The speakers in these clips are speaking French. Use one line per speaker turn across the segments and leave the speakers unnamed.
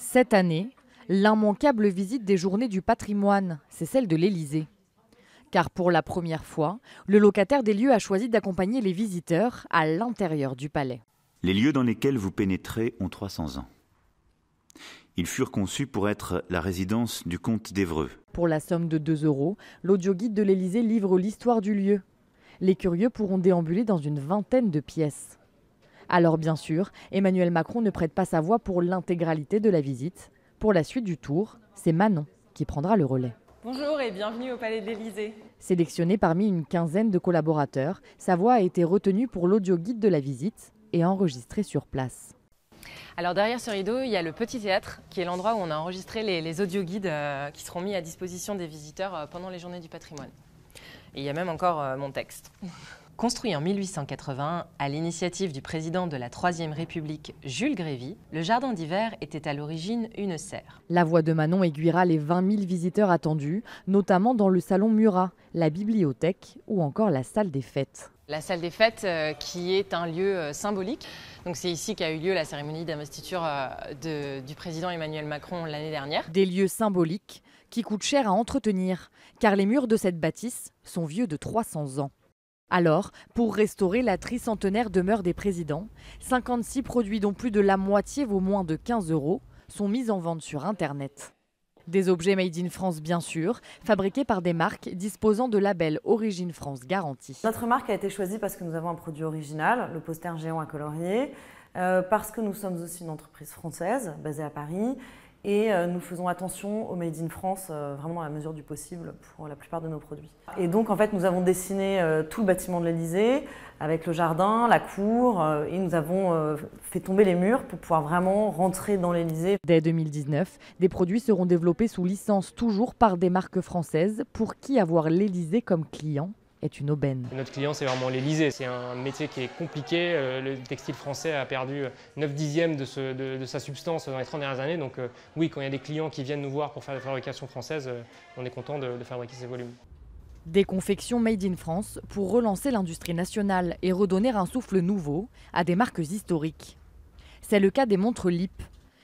Cette année, l'immanquable visite des Journées du patrimoine, c'est celle de l'Élysée. Car pour la première fois, le locataire des lieux a choisi d'accompagner les visiteurs à l'intérieur du palais.
Les lieux dans lesquels vous pénétrez ont 300 ans. Ils furent conçus pour être la résidence du comte d'Évreux.
Pour la somme de 2 €, l'audioguide de l'Élysée livre l'histoire du lieu. Les curieux pourront déambuler dans une vingtaine de pièces. Alors bien sûr, Emmanuel Macron ne prête pas sa voix pour l'intégralité de la visite. Pour la suite du tour, c'est Manon qui prendra le relais.
Bonjour et bienvenue au Palais de l'Élysée.
Sélectionnée parmi une quinzaine de collaborateurs, sa voix a été retenue pour l'audioguide de la visite et enregistrée sur place.
Alors derrière ce rideau, il y a le petit théâtre qui est l'endroit où on a enregistré les audioguides qui seront mis à disposition des visiteurs pendant les Journées du patrimoine. Et il y a même encore mon texte. Construit en 1880 à l'initiative du président de la Troisième République, Jules Grévy, le jardin d'hiver était à l'origine une serre.
La voix de Manon aiguillera les 20 000 visiteurs attendus, notamment dans le salon Murat, la bibliothèque ou encore la salle des fêtes.
La salle des fêtes qui est un lieu symbolique. Donc c'est ici qu'a eu lieu la cérémonie d'investiture du président Emmanuel Macron l'année dernière.
Des lieux symboliques qui coûtent cher à entretenir, car les murs de cette bâtisse sont vieux de 300 ans. Alors, pour restaurer la tricentenaire demeure des présidents, 56 produits dont plus de la moitié vaut moins de 15 € sont mis en vente sur Internet. Des objets made in France bien sûr, fabriqués par des marques disposant de label Origine France garantie.
Notre marque a été choisie parce que nous avons un produit original, le poster géant à colorier, parce que nous sommes aussi une entreprise française basée à Paris et nous faisons attention au Made in France vraiment à la mesure du possible pour la plupart de nos produits. Et donc en fait nous avons dessiné tout le bâtiment de l'Élysée avec le jardin, la cour et nous avons fait tomber les murs pour pouvoir vraiment rentrer dans l'Élysée.
Dès 2019, des produits seront développés sous licence toujours par des marques françaises pour qui avoir l'Élysée comme client est une aubaine.
Notre client, c'est vraiment l'Élysée. C'est un métier qui est compliqué. Le textile français a perdu 9/10 de sa substance dans les 30 dernières années. Donc oui, quand il y a des clients qui viennent nous voir pour faire de la fabrication française, on est content de fabriquer ces volumes.
Des confections made in France pour relancer l'industrie nationale et redonner un souffle nouveau à des marques historiques. C'est le cas des montres LIP.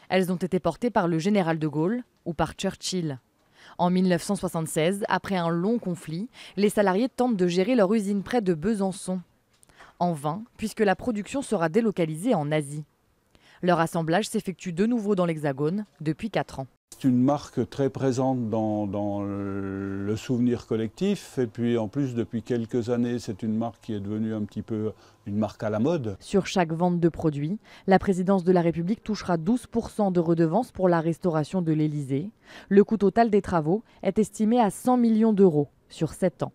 Elles ont été portées par le général de Gaulle ou par Churchill. En 1976, après un long conflit, les salariés tentent de gérer leur usine près de Besançon. En vain, puisque la production sera délocalisée en Asie. Leur assemblage s'effectue de nouveau dans l'Hexagone depuis 4 ans.
C'est une marque très présente dans le souvenir collectif et puis en plus depuis quelques années c'est une marque qui est devenue un petit peu une marque à la mode.
Sur chaque vente de produits, la présidence de la République touchera 12% de redevances pour la restauration de l'Élysée. Le coût total des travaux est estimé à 100 millions € sur 7 ans.